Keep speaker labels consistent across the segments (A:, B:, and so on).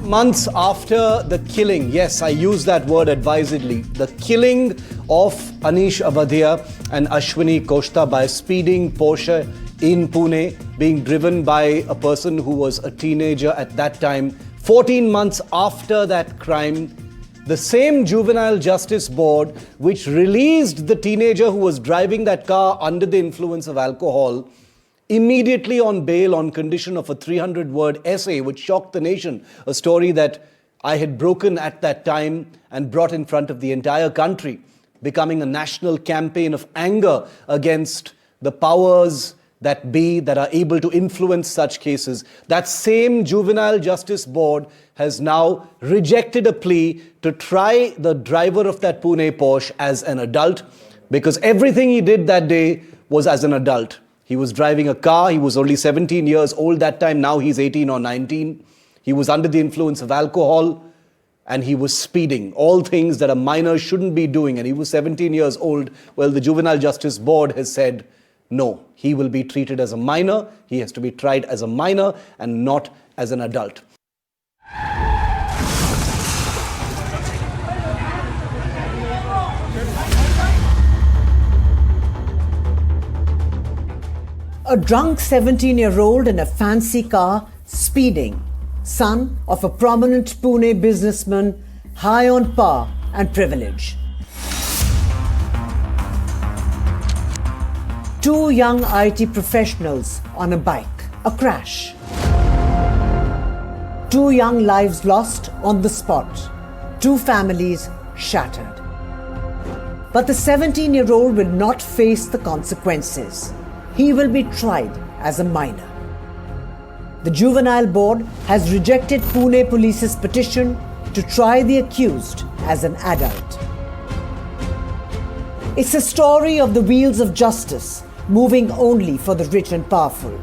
A: months after the killing, yes, I use that word advisedly, the killing of Anish Abadia and Ashwini Koshta by a speeding Porsche in Pune, being driven by a person who was a teenager at that time, 14 months after that crime, the same Juvenile Justice Board which released the teenager who was driving that car under the influence of alcohol immediately on bail on condition of a 300-word essay which shocked the nation, a story that I had broken at that time and brought in front of the entire country, becoming a national campaign of anger against the powers that be that are able to influence such cases. That same Juvenile Justice Board has now rejected a plea to try the driver of that Pune Porsche as an adult, because everything he did that day was as an adult. He was driving a car, he was only 17 years old that time, now he's 18 or 19. He was under the influence of alcohol and he was speeding, all things that a minor shouldn't be doing, and he was 17 years old. Well, the Juvenile Justice Board has said, no, he will be treated as a minor, he has to be tried as a minor and not as an adult.
B: A drunk 17-year-old in a fancy car speeding, son of a prominent Pune businessman, high on power and privilege. Two young IT professionals on a bike, a crash. Two young lives lost on the spot, two families shattered. But the 17-year-old will not face the consequences. He will be tried as a minor. The Juvenile Board has rejected Pune Police's petition to try the accused as an adult. It's a story of the wheels of justice moving only for the rich and powerful.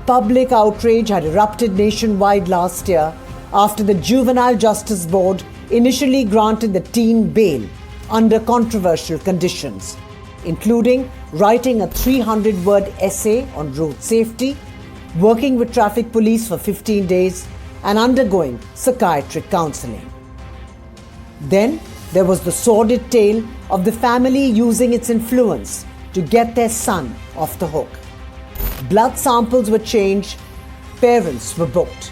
B: Public outrage had erupted nationwide last year after the Juvenile Justice Board initially granted the teen bail under controversial conditions, including writing a 300-word essay on road safety, working with traffic police for 15 days, and undergoing psychiatric counseling. Then there was the sordid tale of the family using its influence to get their son off the hook. Blood samples were changed, parents were booked.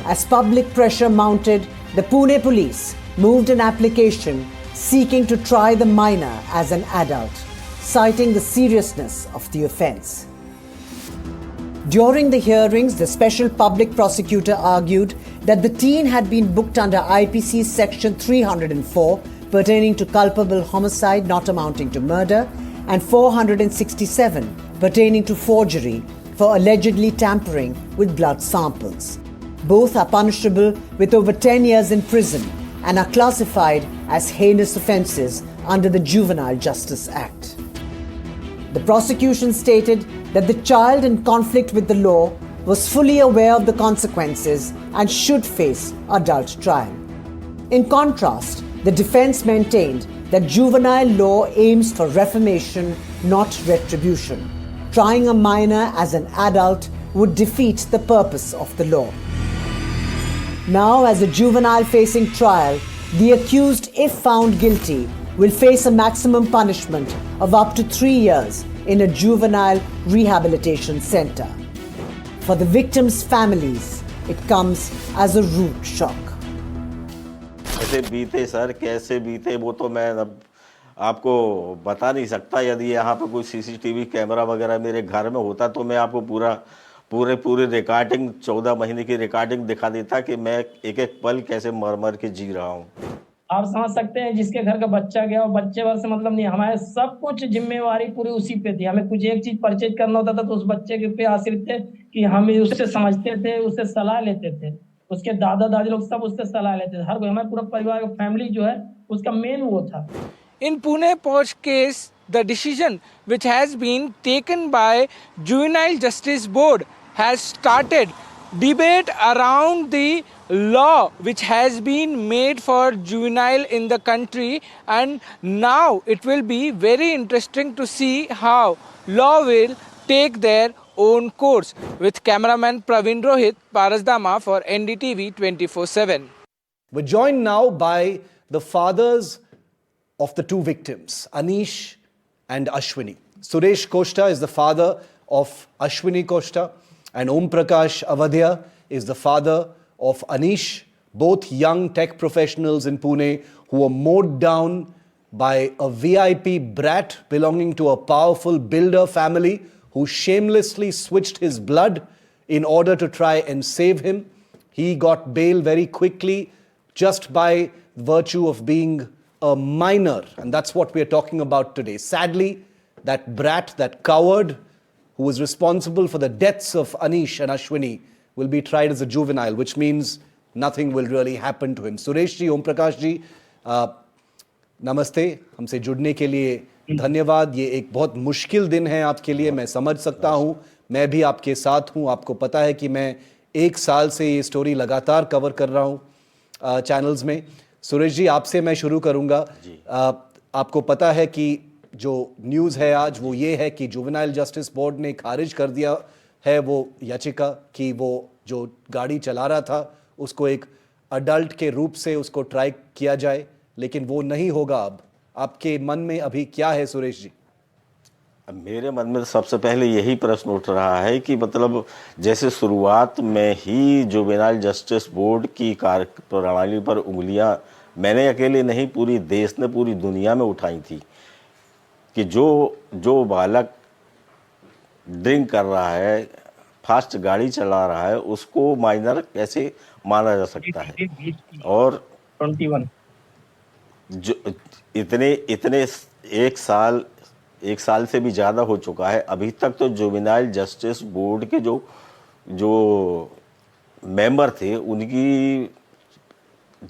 B: As public pressure mounted, the Pune police moved an application seeking to try the minor as an adult, citing the seriousness of the offence. During the hearings, the special public prosecutor argued that the teen had been booked under IPC Section 304 pertaining to culpable homicide not amounting to murder and 467 pertaining to forgery for allegedly tampering with blood samples. Both are punishable with over 10 years in prison and are classified as heinous offences under the Juvenile Justice Act. The prosecution stated that the child in conflict with the law was fully aware of the consequences and should face adult trial. In contrast, the defence maintained that juvenile law aims for reformation, not retribution. Trying a minor as an adult would defeat the purpose of the law. Now, as a juvenile facing trial, the accused, if found guilty, will face a maximum punishment of up to 3 years in a juvenile rehabilitation centre. For the victims' families, it comes as a rude shock.
C: कैसे बीते sir, कैसे बीते वो तो मैं अब आपको बता नहीं सकता। यदि यहाँ पे कोई सीसीटीवी कैमरा वगैरह मेरे घर में होता तो मैं आपको पूरी रिकॉर्डिंग 14 महीने की रिकॉर्डिंग दिखा देता कि मैं एक एक पल कैसे मर मर के जी रहा हूँ।
D: आप समझ सकते हैं जिसके घर का बच्चा गया और बच्चे भर से मतलब नहीं, हमारे सब कुछ जिम्मेवारी पूरी उसी पे थी। हमें कुछ एक चीज परचेज करना होता था तो उस बच्चे के पे आश्रित थे कि हम उससे समझते थे, उससे सलाह लेते थे, उसके दादा दादी लोग सब उससे सलाह लेते थे। हर कोई, हमारे पूरा परिवार का फैमिली जो है उसका मेन वो था।
E: In Pune Porsche case, the decision which has been taken by Juvenile Justice Board has started debate around the law which has been made for juvenile in the country, and now it will be very interesting to see how law will take their own course. With cameraman Praveen Rohit, Parasdama for NDTV 24/7.
A: We're joined now by the fathers of the two victims, Anish and Ashwini. Suresh Koshta is the father of Ashwini Koshta, and Om Prakash Avadia is the father of Anish, both young tech professionals in Pune who were mowed down by a VIP brat belonging to a powerful builder family who shamelessly switched his blood in order to try and save him. He got bail very quickly just by virtue of being a minor, and that's what we are talking about today. Sadly, that brat, that coward who was responsible for the deaths of Anish and Ashwini will be tried as a juvenile, which means nothing will really happen to him. Suresh ji, Om Prakash ji, नमस्ते, हमसे जुड़ने के लिए धन्यवाद। ये एक बहुत मुश्किल दिन है आपके लिए, मैं समझ सकता हूँ। मैं भी आपके साथ हूँ। आपको पता है कि मैं 1 साल से ये स्टोरी लगातार कवर कर रहा हूँ चैनल्स में। सुरेश जी, आपसे मैं शुरू करूँगा। आपको पता है कि जो न्यूज़ है आज वो ये है कि जुवेनाइल जस्टिस बोर्ड ने खारिज कर दिया है वो याचिका कि वो जो गाड़ी चला रहा था उसको एक अडल्ट के रूप से उसको ट्राई किया जाए, लेकिन वो नहीं होगा। अब आपके मन में अभी क्या है सुरेश जी?
C: अब मेरे मन में सबसे पहले यही प्रश्न उठ रहा है कि मतलब जैसे शुरुआत में ही जुवेनाइल जस्टिस बोर्ड की कार्यप्रणाली पर उंगलियां मैंने अकेले नहीं, पूरी देश ने, पूरी दुनिया में उठाई थी कि जो बालक ड्रिंक कर रहा है, फास्ट गाड़ी चला रहा है, उसको माइनर कैसे माना जा सकता है। और
D: 21
C: जो इतने 1 साल से भी ज़्यादा हो चुका है, अभी तक तो जुवेनाइल जस्टिस बोर्ड के जो मेंबर थे उनकी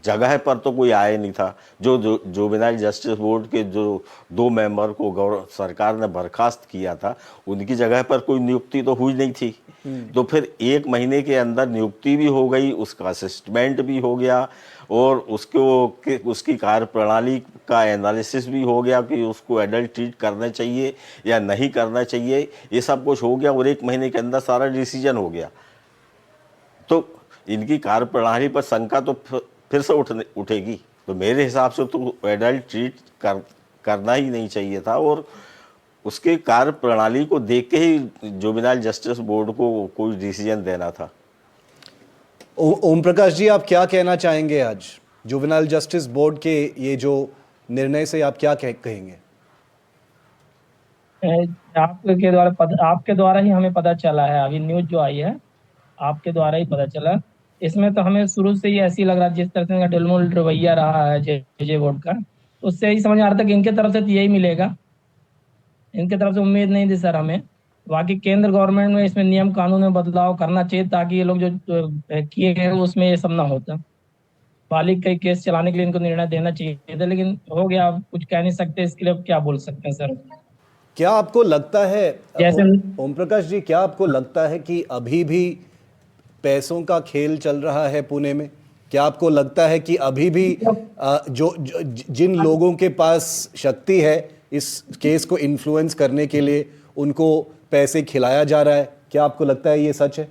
C: जगह पर तो कोई आया नहीं था। जो जुवेनाइल जस्टिस बोर्ड के जो 2 मेंबर को सरकार ने बर्खास्त किया था, उनकी जगह पर कोई नियुक्ति तो हुई नहीं थी। तो फिर 1 महीने के अंदर नियुक्ति भी हो गई, उसका असिस्टमेंट भी हो गया और उसकी कार्यप्रणाली का एनालिसिस भी हो गया कि उसको एडल्ट ट्रीट करना चाहिए या नहीं करना चाहिए। ये सब कुछ हो गया और 1 महीने के अंदर सारा डिसीजन हो गया। तो इनकी कार्यप्रणाली पर शंका तो फिर से उठेगी। तो मेरे हिसाब से तो एडल्ट ट्रीट करना ही नहीं चाहिए था और उसके कार्यप्रणाली को देख के ही जुवेनाइल जस्टिस बोर्ड को कोई डिसीजन देना था।
A: ओम प्रकाश जी, आप क्या कहना चाहेंगे आज जुवेनाइल जस्टिस बोर्ड के ये जो निर्णय से? आप क्या कहेंगे?
D: आपके द्वारा ही हमें पता चला है, अभी न्यूज जो आई है आपके द्वारा ही पता चला। इसमें तो हमें शुरू से ही ऐसी लग रहा है, जिस तरह से ढिलमुल रवैया रहा है जे बोर्ड का, उससे ही समझ आ रहा था कि इनके तरफ से तो यही मिलेगा। इनके तरफ से उम्मीद नहीं थी सर हमें। बाकी केंद्र गवर्नमेंट में इसमें नियम कानून में बदलाव करना चाहिए ताकि ये लोग जो किए हैं उसमें ये सब ना होता। बालिग का केस चलाने के लिए इनको निर्णय देना चाहिए था, लेकिन हो गया। अब कुछ कह नहीं सकते, इसके लिए अब क्या बोल सकते हैं सर।
A: क्या आपको लगता है
D: जैसे
A: ओम प्रकाश जी, क्या आपको लगता है कि अभी भी पैसों का खेल चल रहा है पुणे में? क्या आपको लगता है कि अभी भी जिन लोगों के पास शक्ति है इस केस को इन्फ्लुएंस करने के लिए, उनको पैसे खिलाया जा रहा है? क्या आपको लगता है ये सच है?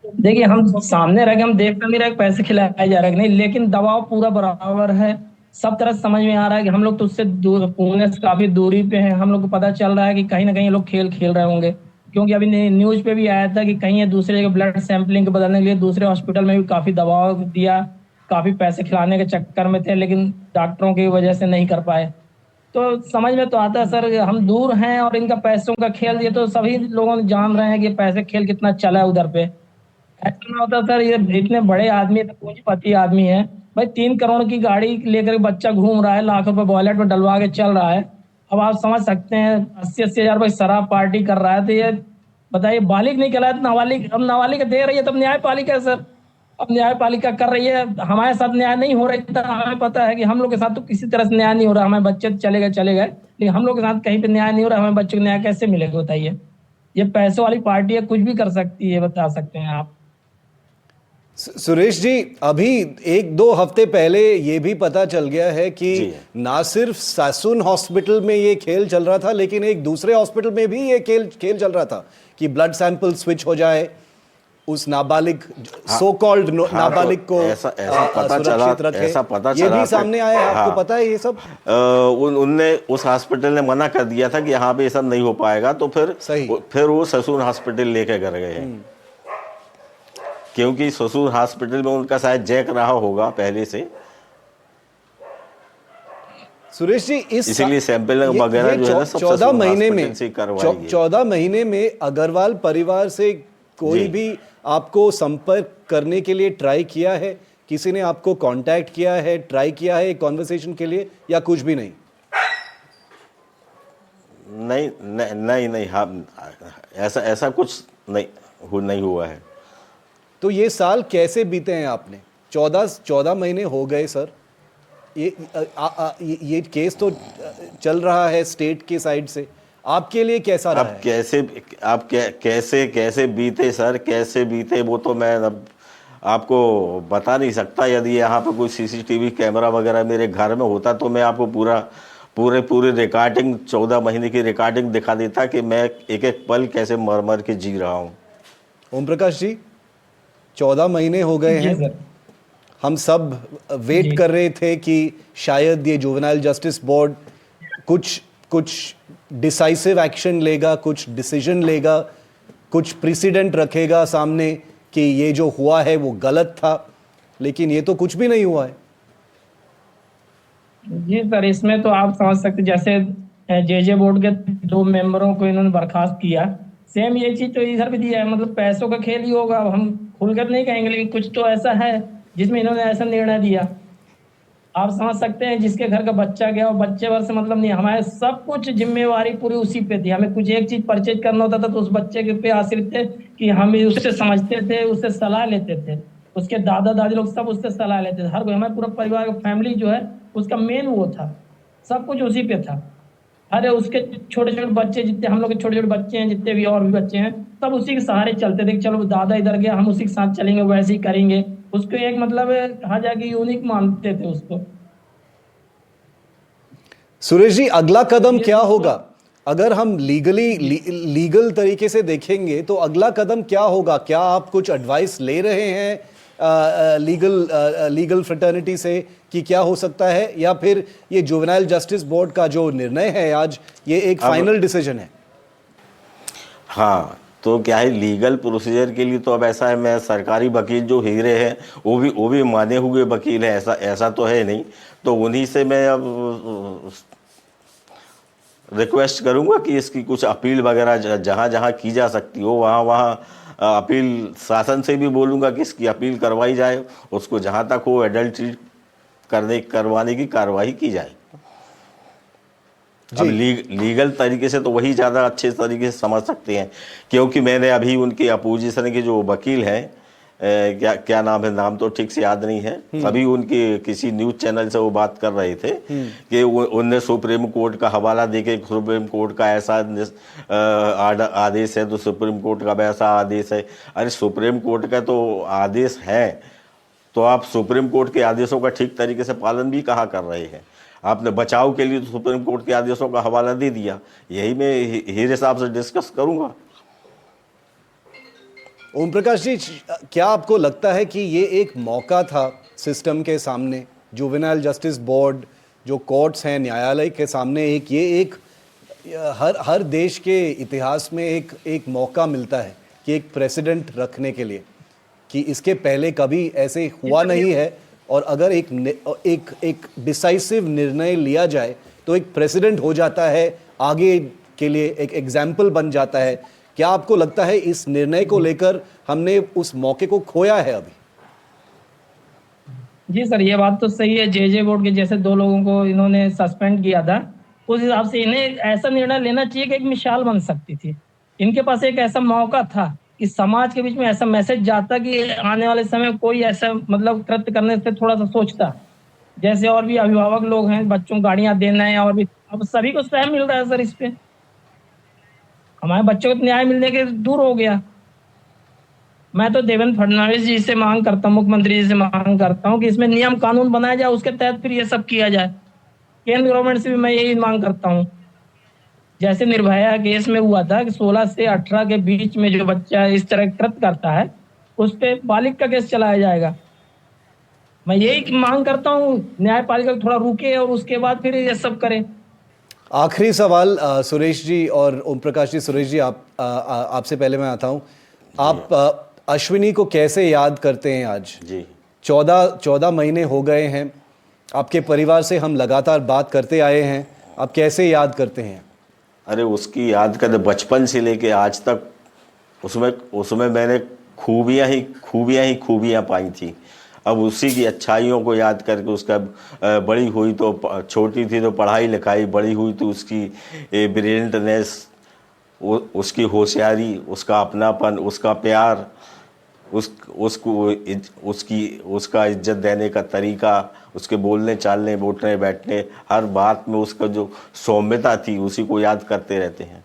D: देखिए, हम सामने रह के हम देख तो नहीं रहे पैसे खिलाए जा रहे हैं नहीं, लेकिन दबाव पूरा बराबर है। सब तरह समझ में आ रहा है कि हम लोग तो उससे पुणे से काफी दूरी पे हैं। हम लोग को पता चल रहा है कि कहीं ना कहीं लोग खेल खेल रहे होंगे, क्योंकि अभी न्यूज पे भी आया था कि कहीं ये दूसरे जगह ब्लड सैंपलिंग के बदलने के लिए दूसरे हॉस्पिटल में भी काफी दबाव दिया, काफी पैसे खिलाने के चक्कर में थे, लेकिन डॉक्टरों की वजह से नहीं कर पाए। तो समझ में तो आता है सर, हम दूर हैं और इनका पैसों का खेल, ये तो सभी लोगों जान रहे हैं कि पैसे खेल कितना चला है उधर पे। ऐसा ना होता सर, ये इतने बड़े आदमी, पूंजीपति आदमी है भाई, 3 करोड़ की गाड़ी लेकर बच्चा घूम रहा है, लाख रुपए वॉलेट में डलवा के चल रहा है। अब आप समझ सकते हैं 80-80 हजार रुपये शराब पार्टी कर रहा है, तो ये बताइए बालिग नहीं कहलाया तो नाबालिग। अब नाबालिग दे रही है तब न्यायपालिका है सर। अब न्यायपालिका कर रही है, हमारे साथ न्याय नहीं हो रहा है। हमें पता है कि हम लोग के साथ तो किसी तरह से न्याय नहीं हो रहा। हमारे बच्चे चले गए, लेकिन हम लोग के साथ कहीं पे न्याय नहीं हो रहा। हमें बच्चों को न्याय कैसे मिलेगा बताइए? ये पैसों वाली पार्टी है, कुछ भी कर सकती है, बता सकते हैं आप।
A: सुरेश जी, अभी 1-2 हफ्ते पहले ये भी पता चल गया है कि
C: जी।
A: ना सिर्फ सासुन हॉस्पिटल में ये खेल चल रहा था, लेकिन एक दूसरे हॉस्पिटल में भी ये खेल चल रहा था कि ब्लड सैंपल स्विच हो जाए, उस नाबालिग सो कॉल्ड नाबालिग को
C: ऐसा पता चला,
A: सुरक्षित रखे।
C: ऐसा पता
A: ये
C: चला
A: भी सामने आया है, आपको पता है ये सब?
C: उनने उस हॉस्पिटल ने मना कर दिया था कि यहाँ पे ये सब नहीं हो पाएगा, तो फिर वो ससुर हॉस्पिटल लेके कर गए हैं, क्योंकि ससुर हॉस्पिटल में उनका शायद जैक रहा होगा पहले से,
A: सुरेश जी
C: इसीलिए सैंपल वगैरह जो है ना सब
A: 14 महीने में
C: 14
A: महीने में अग्रवाल परिवार से कोई
C: जी।
A: भी आपको संपर्क करने के लिए ट्राई किया है? किसी ने आपको कांटेक्ट किया है, ट्राई किया है कॉन्वर्सेशन के लिए, या कुछ भी नहीं?
C: नहीं हम ऐसा कुछ नहीं हुआ है।
A: तो ये साल कैसे बीते हैं आपने? 14 महीने हो गए सर। ये केस तो चल रहा है स्टेट के साइड से, आपके लिए कैसा रहा है?
C: कैसे बीते सर, कैसे बीते वो तो मैं अब आपको बता नहीं सकता। यदि यहाँ पे कोई सीसीटीवी कैमरा वगैरह मेरे घर में होता तो मैं आपको पूरे रिकॉर्डिंग 14 महीने की रिकॉर्डिंग दिखा देता कि मैं एक एक पल कैसे मर के जी रहा हूँ।
A: ओम प्रकाश जी, 14 महीने हो गए
D: जी
A: हैं,
D: सर।
A: हम सब वेट कर रहे थे कि शायद ये जुवेनाइल जस्टिस बोर्ड कुछ डिसाइसिव एक्शन लेगा, कुछ डिसीजन लेगा, कुछ प्रेसिडेंट रखेगा सामने कि ये जो हुआ है वो गलत था, लेकिन ये तो कुछ भी नहीं हुआ है।
D: जी सर, इसमें तो आप समझ सकते, जैसे जेजे बोर्ड के 2 मेंबरों को इन्होंने बर्खास्त किया, सेम ये चीज तो इधर भी दिया है। मतलब पैसों का खेल ही होगा, अब हम खुलकर नहीं कहेंगे, लेकिन कुछ तो ऐसा है जिसमें इन्होंने ऐसा निर्णय दिया। आप समझ सकते हैं, जिसके घर का बच्चा गया और बच्चे भर से मतलब नहीं, हमारे सब कुछ जिम्मेवारी पूरी उसी पे थी। हमें कुछ एक चीज परचेज करना होता था तो उस बच्चे के पे आश्रित थे कि हम उससे समझते थे, उससे सलाह लेते थे, उसके दादा दादी लोग सब उससे सलाह लेते थे। हर कोई, हमारे पूरा परिवार का फैमिली जो है उसका मेन वो था, सब कुछ उसी पे था। अरे उसके छोटे छोटे बच्चे, जितने हम लोग के छोटे छोटे बच्चे हैं, जितने भी और भी बच्चे हैं, सब उसी के सहारे चलते थे। चलो दादा इधर गया, हम उसी के साथ चलेंगे, वैसे ही करेंगे। उसको एक मतलब कहा जाए कि यूनिक मानते थे उसको।
A: सुरेश जी, अगला कदम क्या होगा? अगर हम लीगल तरीके से देखेंगे तो अगला कदम क्या होगा? क्या आप कुछ एडवाइस ले रहे हैं लीगल फ्रेटर्निटी से कि क्या हो सकता है, या फिर ये जुवेनाइल जस्टिस बोर्ड का जो निर्णय है आज, ये एक फाइनल डिसीजन है?
C: हाँ, तो क्या है, लीगल प्रोसीजर के लिए तो अब ऐसा है, मैं सरकारी वकील जो हीरे हैं वो भी माने हुए वकील हैं, ऐसा तो है नहीं, तो उन्हीं से मैं अब रिक्वेस्ट करूंगा कि इसकी कुछ अपील वगैरह जहाँ जहाँ की जा सकती हो वहाँ अपील, शासन से भी बोलूँगा कि इसकी अपील करवाई जाए, उसको जहाँ तक हो एडल्ट्री करवाने की कार्रवाई की जाए। अब लीगल तरीके से तो वही ज़्यादा अच्छे तरीके से समझ सकते हैं, क्योंकि मैंने अभी उनके अपोजिशन के जो वकील हैं, क्या नाम है, नाम तो ठीक से याद नहीं है, अभी उनके किसी न्यूज़ चैनल से वो बात कर रहे थे कि उनने सुप्रीम कोर्ट का हवाला देके, सुप्रीम कोर्ट का ऐसा आदेश है तो सुप्रीम कोर्ट का वैसा आदेश है। अरे सुप्रीम कोर्ट का तो आदेश है, तो आप सुप्रीम कोर्ट के आदेशों का ठीक तरीके से पालन भी कहाँ कर रहे हैं? आपने बचाव के लिए तो सुप्रीम कोर्ट के आदेशों का हवाला दे दिया। यही मैं हीरे साहब से डिस्कस करूंगा।
A: ओम प्रकाश जी, क्या आपको लगता है कि ये एक मौका था सिस्टम के सामने, जुवेनाइल जस्टिस बोर्ड, जो कोर्ट्स हैं, न्यायालय के सामने, एक हर देश के इतिहास में एक मौका मिलता है कि एक प्रेसिडेंट रखने के लिए, कि इसके पहले कभी ऐसे हुआ नहीं है, और अगर एक डिसाइसिव निर्णय लिया जाए तो एक प्रेसिडेंट हो जाता है, आगे के लिए एक एग्जाम्पल बन जाता है। क्या आपको लगता है इस निर्णय को लेकर हमने उस मौके को खोया है अभी?
D: जी सर, ये बात तो सही है। जेजे बोर्ड के जैसे 2 लोगों को इन्होंने सस्पेंड किया था, उस हिसाब से इन्हें ऐसा निर्णय लेना चाहिए कि एक मिसाल बन सकती थी। इनके पास एक ऐसा मौका था कि समाज के बीच में ऐसा मैसेज जाता कि आने वाले समय कोई ऐसा मतलब कृत्य करने से थोड़ा सा सोचता। जैसे और भी अभिभावक लोग हैं, बच्चों को गाड़ियां देना है, और भी अब सभी को सहम मिल रहा है सर। इस पे हमारे बच्चों को न्याय मिलने के दूर हो गया। मैं तो देवेंद्र फडणवीस जी से मांग करता हूँ, मुख्यमंत्री जी से मांग करता हूँ कि इसमें नियम कानून बनाया जाए, उसके तहत फिर ये सब किया जाए। केंद्र गवर्नमेंट से भी मैं यही मांग करता हूँ। जैसे निर्भया केस में हुआ था कि 16 से 18 के बीच में जो बच्चा इस तरह कृत्य करता है, उस पे बालिग का केस चलाया जाएगा। मैं यही मांग करता हूँ, न्यायपालिका थोड़ा रुके और उसके बाद फिर ये सब करे।
A: आखिरी सवाल सुरेश जी और ओम प्रकाश जी। सुरेश जी, आपसे पहले मैं आता हूं। आप अश्विनी को कैसे याद करते हैं आज?
C: जी
A: 14 महीने हो गए हैं, आपके परिवार से हम लगातार बात करते आए हैं, आप कैसे याद करते हैं?
C: अरे उसकी याद कर, बचपन से लेके आज तक उसमें मैंने खूबियां पाई थी। अब उसी की अच्छाइयों को याद करके उसका बड़ी हुई तो, छोटी थी तो पढ़ाई लिखाई, बड़ी हुई तो उसकी ब्रिलियंटनेस, उसकी होशियारी, उसका अपनापन, उसका प्यार, उसका इज्जत देने का तरीका, उसके बोलने चालने, उठने बैठने, हर बात में उसका जो सौम्यता थी, उसी को याद करते रहते हैं।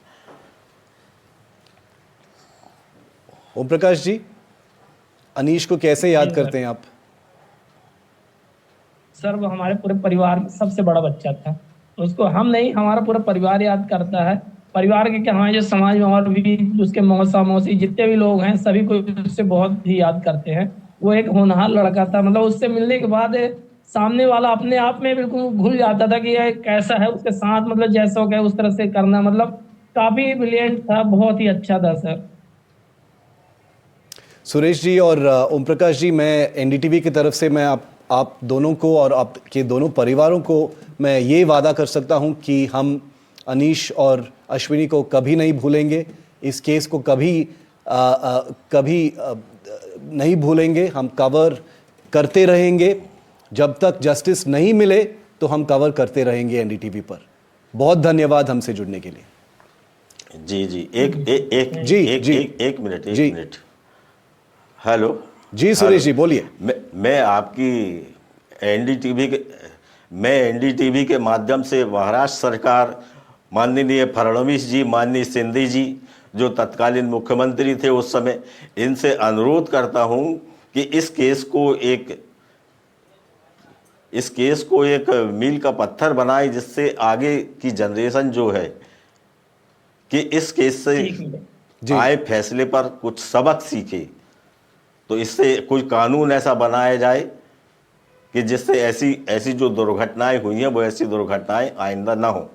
A: ओम प्रकाश जी, अनीश को कैसे याद करते हैं आप?
D: सर वो हमारे पूरे परिवार में सबसे बड़ा बच्चा था। उसको हम नहीं, हमारा पूरा परिवार याद करता है। परिवार के क्या, हमारे जो समाज में और भी उसके मौसा मौसी जितने भी लोग हैं, सभी को उससे बहुत ही याद करते हैं। वो एक होनहार लड़का था। मतलब उससे मिलने के बाद सामने वाला अपने आप में बिल्कुल भूल जाता था कि यह कैसा है, उसके साथ मतलब जैसा हो गया उस तरह से करना। मतलब काफी ब्रिलियंट था, बहुत ही अच्छा था सर।
A: सुरेश जी और ओम प्रकाश जी, मैं एनडीटीवी की तरफ से मैं आप दोनों को और आपके दोनों परिवारों को मैं ये वादा कर सकता हूं कि हम अनीश और अश्विनी को कभी नहीं भूलेंगे। इस केस को कभी नहीं भूलेंगे। हम कवर करते रहेंगे जब तक जस्टिस नहीं मिले, तो हम कवर करते रहेंगे एनडीटीवी पर। बहुत धन्यवाद हमसे जुड़ने के लिए।
C: जी एक मिनट। हेलो
A: जी सुरेश जी, बोलिए।
C: मैं आपकी एनडीटीवी के माध्यम से महाराष्ट्र सरकार, माननीय फडणवीस जी, माननीय शिंदे जी जो तत्कालीन मुख्यमंत्री थे उस समय, इनसे अनुरोध करता हूं कि इस केस को एक मील का पत्थर बनाए, जिससे आगे की जनरेशन जो है कि इस केस से आए फैसले पर कुछ सबक सीखे। तो इससे कोई कानून ऐसा बनाया जाए कि जिससे ऐसी जो दुर्घटनाएं हुई हैं, वो ऐसी दुर्घटनाएं आइंदा ना हो।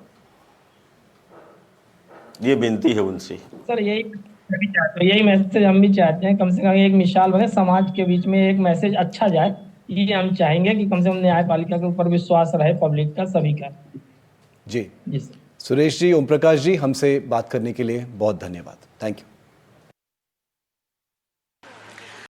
C: ये विनती है उनसे।
D: सर यही मैसेज हम भी चाहते हैं, कम से कम एक मिसाल बने समाज के बीच में, एक मैसेज अच्छा जाए। ये हम चाहेंगे कि कम से कम न्यायपालिका के ऊपर विश्वास रहे पब्लिक का, सभी का।
A: जी
D: जी सर।
A: सुरेश जी, ओम प्रकाश जी, हमसे बात करने के लिए बहुत धन्यवाद। Thank you.